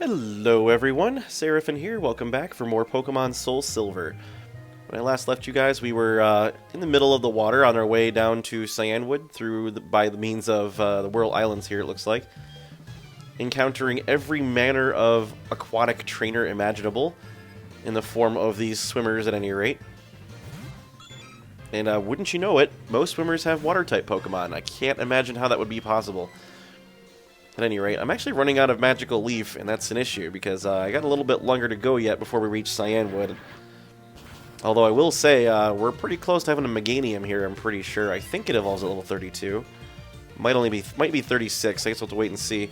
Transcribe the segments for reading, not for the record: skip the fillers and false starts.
Hello everyone, Seraphin here, welcome back for more Pokemon Soul Silver. When I last left you guys, we were in the middle of the water on our way down to Cianwood by the means of the Whirl Islands here, it looks like. Encountering every manner of aquatic trainer imaginable in the form of these swimmers at any rate. And wouldn't you know it, most swimmers have water-type Pokemon. I can't imagine how that would be possible. At any rate, I'm actually running out of Magical Leaf, and that's an issue, because I got a little bit longer to go yet before we reach Cianwood. Although I will say, we're pretty close to having a Meganium here, I'm pretty sure. I think it evolves at level 32. Might be 36, I guess we'll have to wait and see.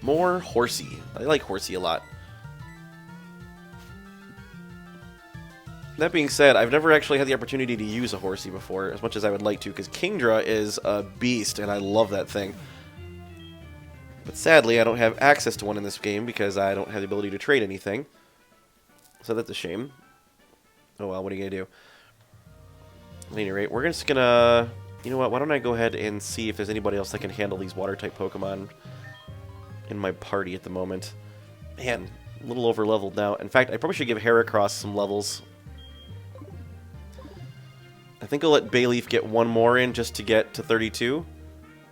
More Horsey. I like Horsey a lot. That being said, I've never actually had the opportunity to use a Horsey before, as much as I would like to, because Kingdra is a beast, and I love that thing. But sadly, I don't have access to one in this game, because I don't have the ability to trade anything. So that's a shame. Oh well, what are you going to do? At any rate, we're just going to... You know what, why don't I go ahead and see if there's anybody else that can handle these Water-type Pokemon in my party at the moment. Man, a little over-leveled now. In fact, I probably should give Heracross some levels. I think I'll let Bayleaf get one more in just to get to 32,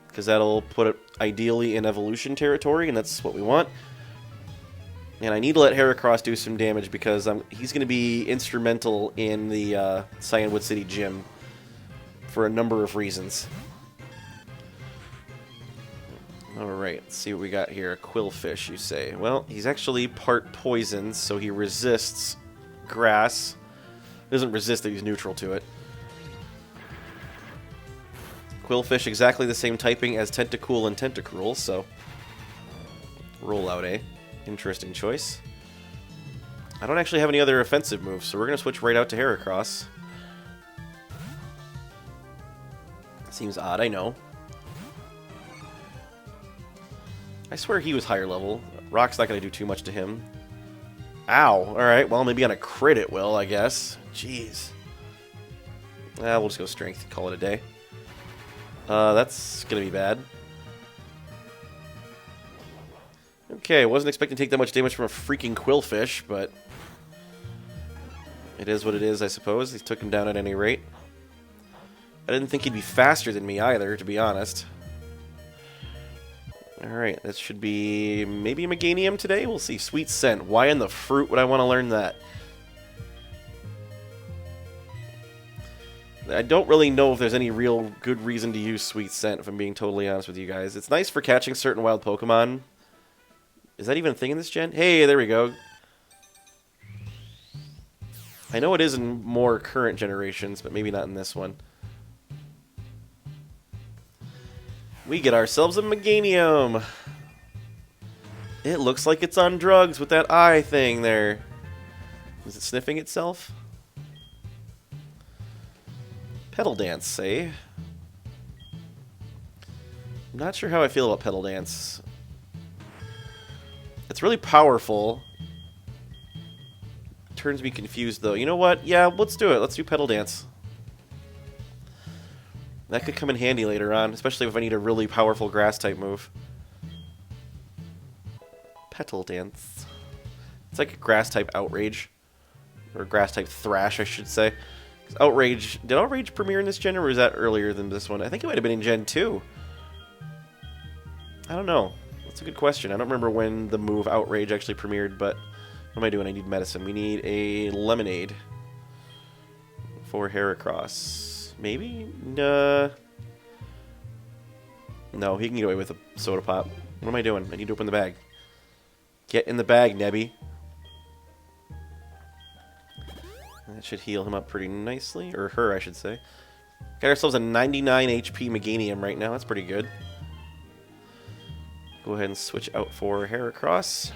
because that'll put it ideally in evolution territory, and that's what we want. And I need to let Heracross do some damage because he's going to be instrumental in the Cianwood City Gym for a number of reasons. Alright, let's see what we got here. A Quillfish, you say. Well, he's actually part poison, so he resists grass. He doesn't resist it, he's neutral to it. Quillfish exactly the same typing as Tentacool and Tentacruel, so roll out, eh? Interesting choice. I don't actually have any other offensive moves, so we're going to switch right out to Heracross. Seems odd, I know. I swear he was higher level. Rock's not going to do too much to him. Ow! Alright, well, maybe on a crit it will, I guess. Jeez. We'll just go Strength and call it a day. That's gonna be bad. Okay, wasn't expecting to take that much damage from a freaking Quillfish, but it is what it is, I suppose. He took him down at any rate. I didn't think he'd be faster than me either, to be honest. Alright, that should be maybe a Meganium today? We'll see. Sweet Scent. Why in the fruit would I want to learn that? I don't really know if there's any real good reason to use Sweet Scent, if I'm being totally honest with you guys. It's nice for catching certain wild Pokemon. Is that even a thing in this gen? Hey, there we go. I know it is in more current generations, but maybe not in this one. We get ourselves a Meganium. It looks like it's on drugs with that eye thing there. Is it sniffing itself? Petal Dance, eh? I'm not sure how I feel about Petal Dance. It's really powerful. Turns me confused, though. You know what? Yeah, let's do it. Let's do Petal Dance. That could come in handy later on, especially if I need a really powerful Grass-type move. Petal Dance. It's like a Grass-type Outrage. Or Grass-type Thrash, I should say. Outrage. Did Outrage premiere in this gen, or was that earlier than this one? I think it might have been in Gen 2. I don't know. That's a good question. I don't remember when the move Outrage actually premiered, but what am I doing? I need medicine. We need a Lemonade for Heracross. Maybe? No, he can get away with a Soda Pop. What am I doing? I need to open the bag. Get in the bag, Nebby. That should heal him up pretty nicely. Or her, I should say. Got ourselves a 99 HP Meganium right now. That's pretty good. Go ahead and switch out for Heracross.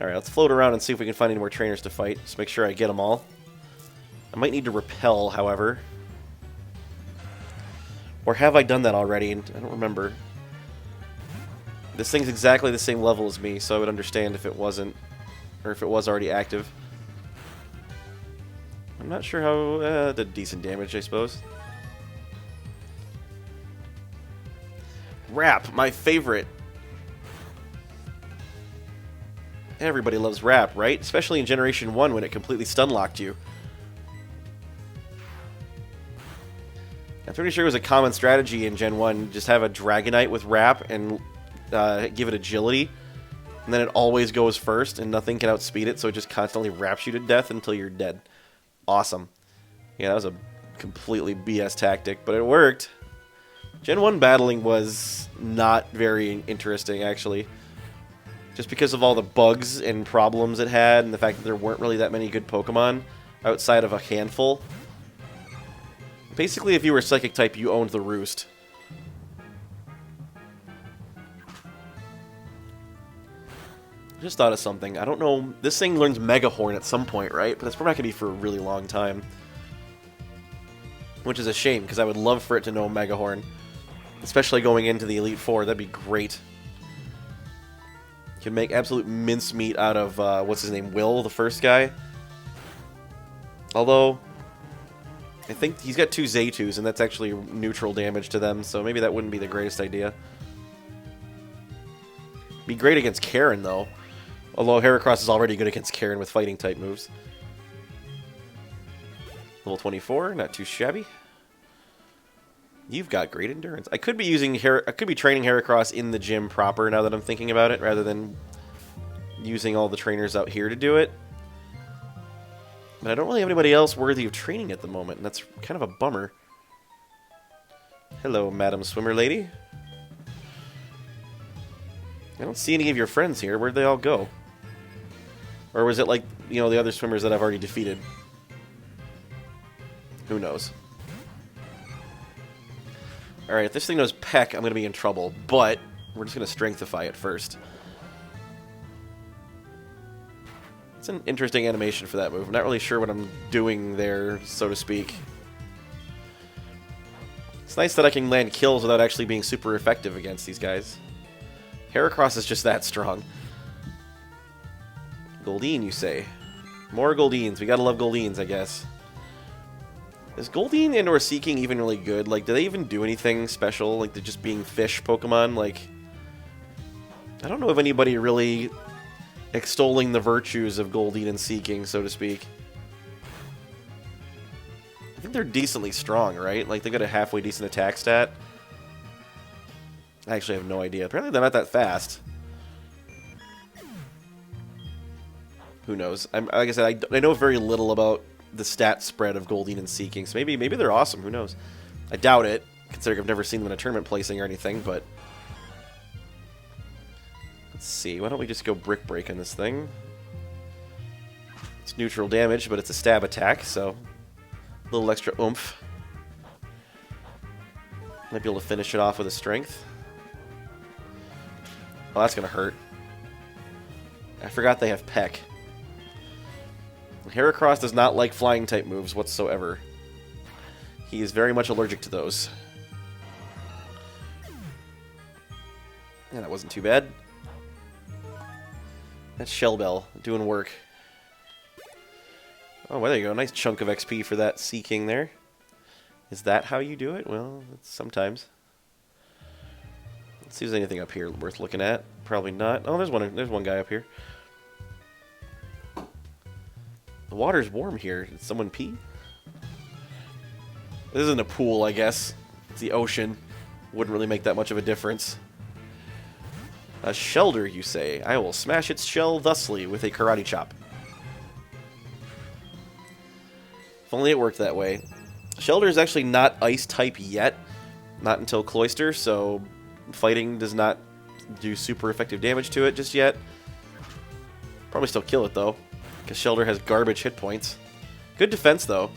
Alright, let's float around and see if we can find any more trainers to fight. Just make sure I get them all. I might need to repel, however. Or have I done that already? I don't remember. This thing's exactly the same level as me, so I would understand if it wasn't. Or if it was already active. I'm not sure how... did decent damage, I suppose. Rap, my favorite. Everybody loves Rap, right? Especially in Generation 1 when it completely stun-locked you. I'm pretty sure it was a common strategy in Gen 1, just have a Dragonite with Rap and give it agility. And then it always goes first, and nothing can outspeed it, so it just constantly wraps you to death until you're dead. Awesome. Yeah, that was a completely BS tactic, but it worked. Gen 1 battling was not very interesting, actually. Just because of all the bugs and problems it had, and the fact that there weren't really that many good Pokemon outside of a handful. Basically, if you were Psychic type, you owned the roost. Just thought of something. I don't know. This thing learns Mega Horn at some point, right? But that's probably not going to be for a really long time. Which is a shame, because I would love for it to know Mega Horn. Especially going into the Elite Four. That'd be great. You can make absolute mincemeat out of, what's his name, Will, the first guy. Although, I think he's got 2 Zaytus, and that's actually neutral damage to them, so maybe that wouldn't be the greatest idea. Be great against Karen, though. Although Heracross is already good against Karen with fighting-type moves. Level 24, not too shabby. You've got great endurance. I could be training Heracross in the gym proper now that I'm thinking about it, rather than using all the trainers out here to do it. But I don't really have anybody else worthy of training at the moment, and that's kind of a bummer. Hello, Madam Swimmer Lady. I don't see any of your friends here. Where'd they all go? Or was it like, you know, the other swimmers that I've already defeated? Who knows? Alright, if this thing knows Peck, I'm going to be in trouble. But we're just going to Strengthify it first. It's an interesting animation for that move. I'm not really sure what I'm doing there, so to speak. It's nice that I can land kills without actually being super effective against these guys. Heracross is just that strong. Goldeen, you say? More Goldeens. We gotta love Goldeens, I guess. Is Goldeen and or Seeking even really good? Like, do they even do anything special? Like, they're just being fish Pokemon? Like, I don't know of anybody really extolling the virtues of Goldeen and Seeking, so to speak. I think they're decently strong, right? Like, they got a halfway decent attack stat. I actually have no idea. Apparently they're not that fast. Who knows? Like I said, I know very little about the stat spread of Goldeen and Seeking, so maybe they're awesome. Who knows? I doubt it, considering I've never seen them in a tournament placing or anything, but... Let's see. Why don't we just go Brick Break on this thing? It's neutral damage, but it's a stab attack, so... a little extra oomph. Might be able to finish it off with a Strength. Oh, that's gonna hurt. I forgot they have Peck. Heracross does not like flying-type moves whatsoever. He is very much allergic to those. Yeah, that wasn't too bad. That's Shell Bell doing work. Oh, well, there you go. Nice chunk of XP for that Seeking there. Is that how you do it? Well, sometimes. Let's see if there's anything up here worth looking at. Probably not. Oh, there's one guy up here. The water's warm here. Did someone pee? This isn't a pool, I guess. It's the ocean. Wouldn't really make that much of a difference. A Shelder, you say. I will smash its shell thusly with a Karate Chop. If only it worked that way. Shelder is actually not Ice type yet. Not until Cloyster, so fighting does not do super effective damage to it just yet. Probably still kill it, though. Because Shelder has garbage hit points. Good defense, though.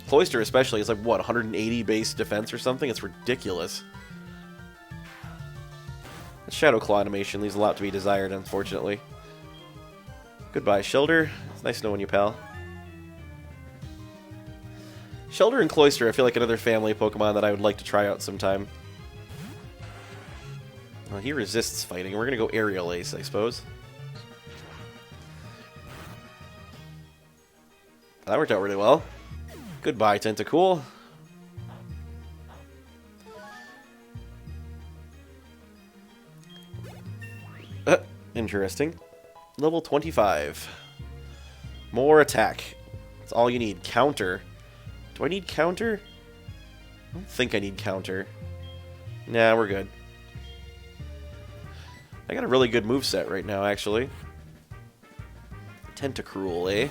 Cloyster especially is like, what, 180 base defense or something? It's ridiculous. That Shadow Claw animation leaves a lot to be desired, unfortunately. Goodbye, Shelder. It's nice knowing you, pal. Shelder and Cloyster, I feel like another family Pokemon that I would like to try out sometime. Well, he resists fighting. We're going to go Aerial Ace, I suppose. That worked out really well. Goodbye, Tentacool. Interesting. Level 25. More attack. That's all you need. Counter. Do I need counter? I don't think I need counter. Nah, we're good. I got a really good moveset right now, actually. Tentacruel, eh?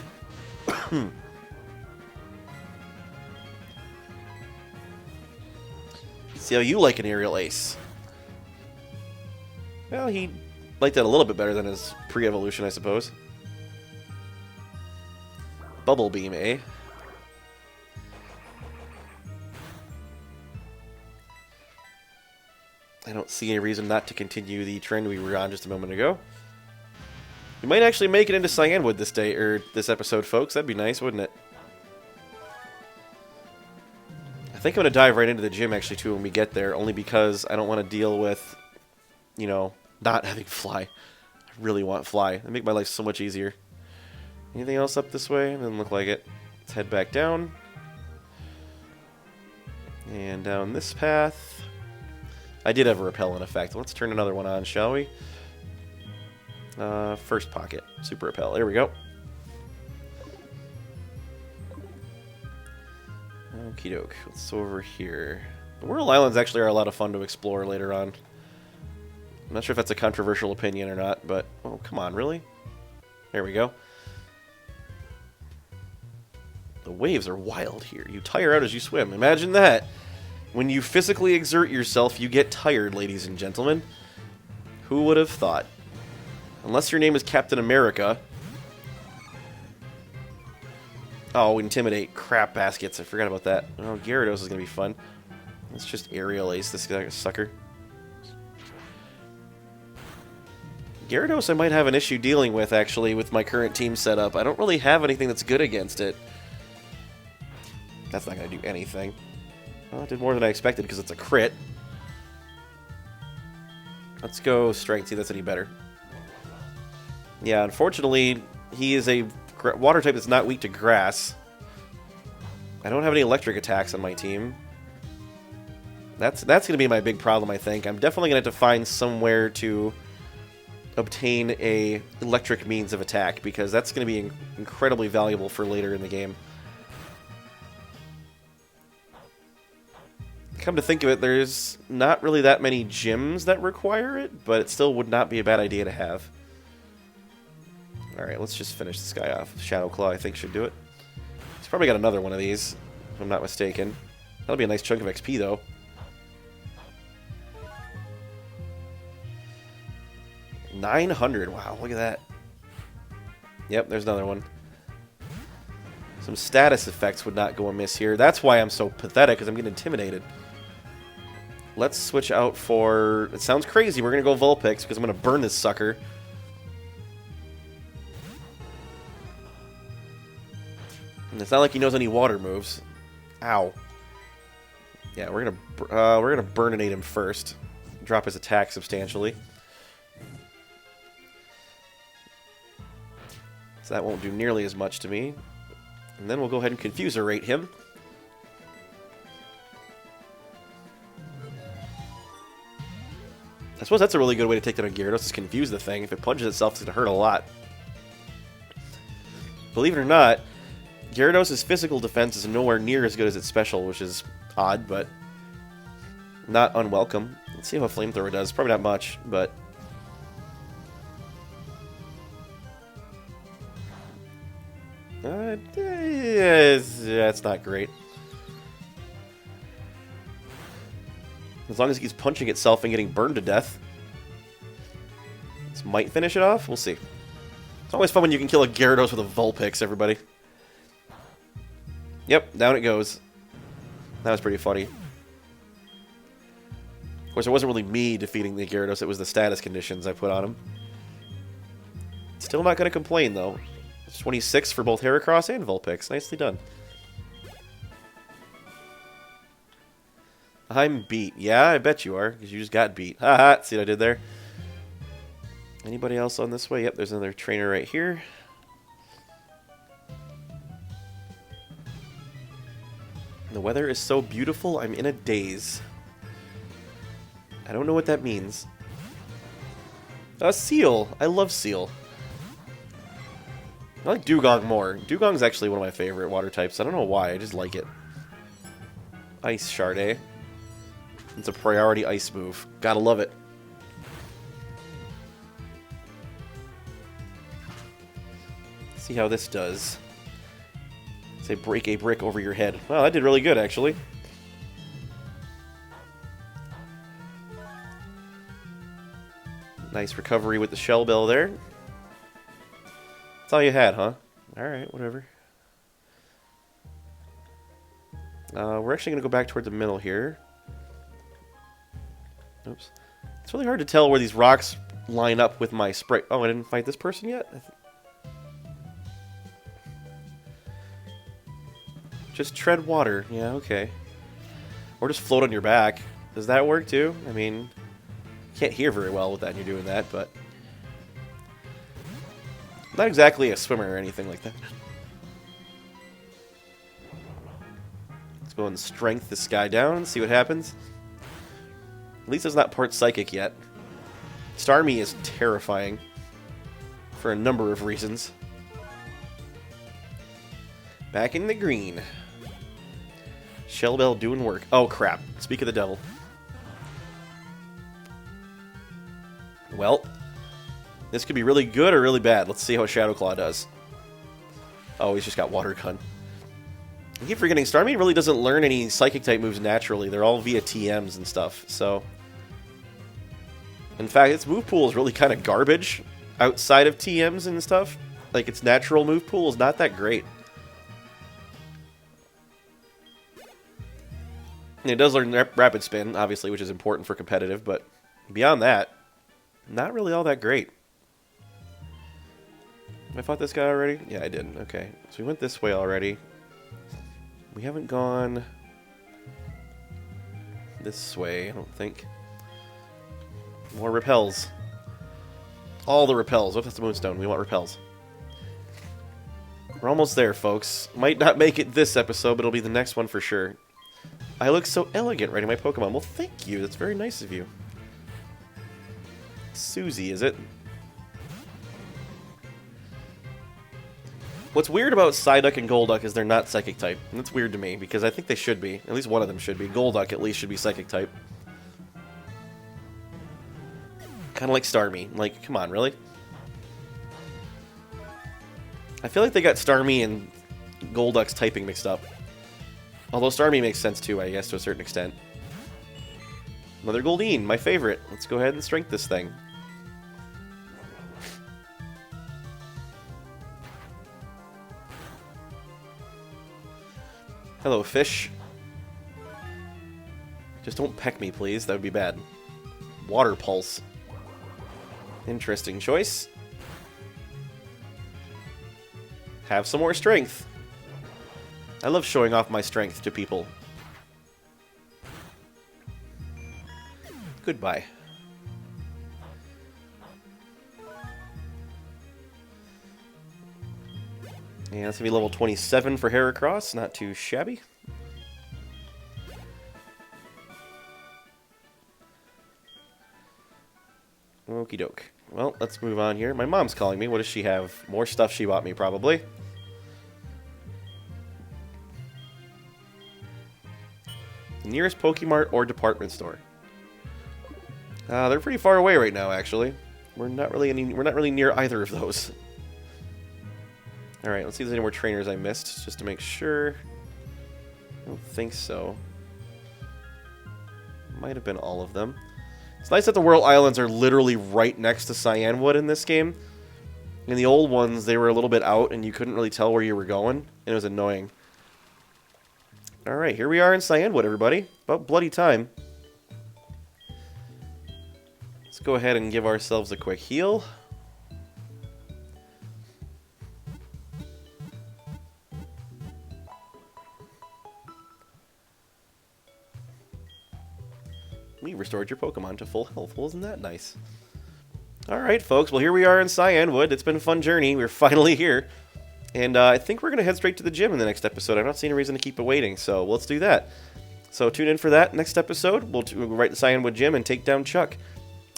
See how you like an aerial ace. Well, he liked that a little bit better than his pre-evolution, I suppose. Bubble Beam, eh? I don't see any reason not to continue the trend we were on just a moment ago. We might actually make it into Cianwood this day, or this episode, folks. That'd be nice, wouldn't it? I think I'm going to dive right into the gym, actually, too, when we get there, only because I don't want to deal with, you know, not having fly. I really want fly. It'd make my life so much easier. Anything else up this way? Doesn't look like it. Let's head back down. And down this path. I did have a repel in effect. Let's turn another one on, shall we? First pocket. Super repel. There we go. Okie doke. What's over here? The Whirl Islands actually are a lot of fun to explore later on. I'm not sure if that's a controversial opinion or not, but... Oh, come on, really? There we go. The waves are wild here. You tire out as you swim. Imagine that. When you physically exert yourself, you get tired, ladies and gentlemen. Who would have thought? Unless your name is Captain America. Oh, Intimidate. Crap baskets. I forgot about that. Oh, Gyarados is going to be fun. Let's just aerial ace this guy, sucker. Gyarados I might have an issue dealing with, actually, with my current team setup. I don't really have anything that's good against it. That's not going to do anything. Well, it did more than I expected because it's a crit. Let's go Strength, see if that's any better. Yeah, unfortunately, he is a water type that's not weak to grass. I don't have any electric attacks on my team. That's going to be my big problem, I think. I'm definitely going to have to find somewhere to obtain a electric means of attack, because that's going to be incredibly valuable for later in the game. Come to think of it, there's not really that many gyms that require it, but it still would not be a bad idea to have. Alright, let's just finish this guy off. Shadow Claw, I think, should do it. He's probably got another one of these, if I'm not mistaken. That'll be a nice chunk of XP, though. $900. Wow, look at that. Yep, there's another one. Some status effects would not go amiss here. That's why I'm so pathetic, because I'm getting intimidated. Let's switch out for... It sounds crazy. We're going to go Vulpix, because I'm going to burn this sucker. And it's not like he knows any water moves. Ow. Yeah, we're gonna burninate him first. Drop his attack substantially. So that won't do nearly as much to me. And then we'll go ahead and Confuserate him. I suppose that's a really good way to take down a Gyarados, is confuse the thing. If it punches itself, it's going to hurt a lot. Believe it or not, Gyarados' physical defense is nowhere near as good as its special, which is odd, but not unwelcome. Let's see how a Flamethrower does. Probably not much, but... it's not great. As long as it keeps punching itself and getting burned to death. This might finish it off. We'll see. It's always fun when you can kill a Gyarados with a Vulpix, everybody. Yep, down it goes. That was pretty funny. Of course, it wasn't really me defeating the Gyarados. It was the status conditions I put on him. Still not going to complain, though. It's 26 for both Heracross and Vulpix. Nicely done. I'm beat. Yeah, I bet you are, because you just got beat. Haha, see what I did there? Anybody else on this way? Yep, there's another trainer right here. The weather is so beautiful, I'm in a daze. I don't know what that means. A seal. I love seal. I like Dugong more. Dugong's actually one of my favorite water types. I don't know why. I just like it. Ice Shard, eh? It's a priority ice move. Gotta love it. See how this does. Say break a brick over your head. Wow, that did really good, actually. Nice recovery with the shell bell there. That's all you had, huh? Alright, whatever. We're actually going to go back toward the middle here. Oops. It's really hard to tell where these rocks line up with my spray. Oh, I didn't fight this person yet? Just tread water. Yeah, okay. Or just float on your back. Does that work too? I mean, you can't hear very well with that when you're doing that, but... not exactly a swimmer or anything like that. Let's go and strength this guy down and see what happens. At least it's not part psychic yet. Starmie is terrifying for a number of reasons. Back in the green. Shellbell doing work. Oh crap. Speak of the devil. Well, this could be really good or really bad. Let's see how Shadow Claw does. Oh, he's just got Water Gun. I keep forgetting, Starmie really doesn't learn any Psychic-type moves naturally. They're all via TMs and stuff, so... in fact, its move pool is really kind of garbage outside of TMs and stuff. Like, its natural move pool is not that great. And it does learn Rapid Spin, obviously, which is important for competitive, but beyond that, not really all that great. Have I fought this guy already? Yeah, I didn't. Okay. So we went this way already. We haven't gone this way, I don't think. More repels. All the repels. Oh, that's the Moonstone. We want repels. We're almost there, folks. Might not make it this episode, but it'll be the next one for sure. I look so elegant riding my Pokemon. Well, thank you. That's very nice of you. Susie, is it? What's weird about Psyduck and Golduck is they're not Psychic type. And that's weird to me, because I think they should be. At least one of them should be. Golduck, at least, should be Psychic type. Kind of like Starmie. Like, come on, really? I feel like they got Starmie and Golduck's typing mixed up. Although Starmie makes sense too, I guess, to a certain extent. Another Goldeen, my favorite. Let's go ahead and strength this thing. Hello, fish. Just don't peck me, please. That would be bad. Water Pulse. Interesting choice. Have some more strength. I love showing off my strength to people. Goodbye. And that's going to be level 27 for Heracross. Not too shabby. Okie doke. Well, let's move on here. My mom's calling me. What does she have? More stuff she bought me, probably. Nearest Pokemart or department store. They're pretty far away right now, actually. We're not really near either of those. All right, let's see if there's any more trainers I missed, just to make sure. I don't think so. Might have been all of them. It's nice that the Whirl Islands are literally right next to Cianwood in this game. In the old ones, they were a little bit out, and you couldn't really tell where you were going, and it was annoying. Alright, here we are in Cianwood, everybody. About bloody time. Let's go ahead and give ourselves a quick heal. We restored your Pokemon to full health. Well, isn't that nice? Alright, folks. Well, here we are in Cianwood. It's been a fun journey. We're finally here. And I think we're going to head straight to the gym in the next episode. I'm not seeing a reason to keep it waiting, so let's do that. So tune in for that next episode. We'll go right to Cianwood Gym and take down Chuck.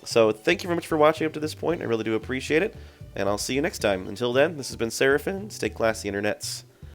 So thank you very much for watching up to this point. I really do appreciate it. And I'll see you next time. Until then, this has been Seraphin. Stay classy, internets.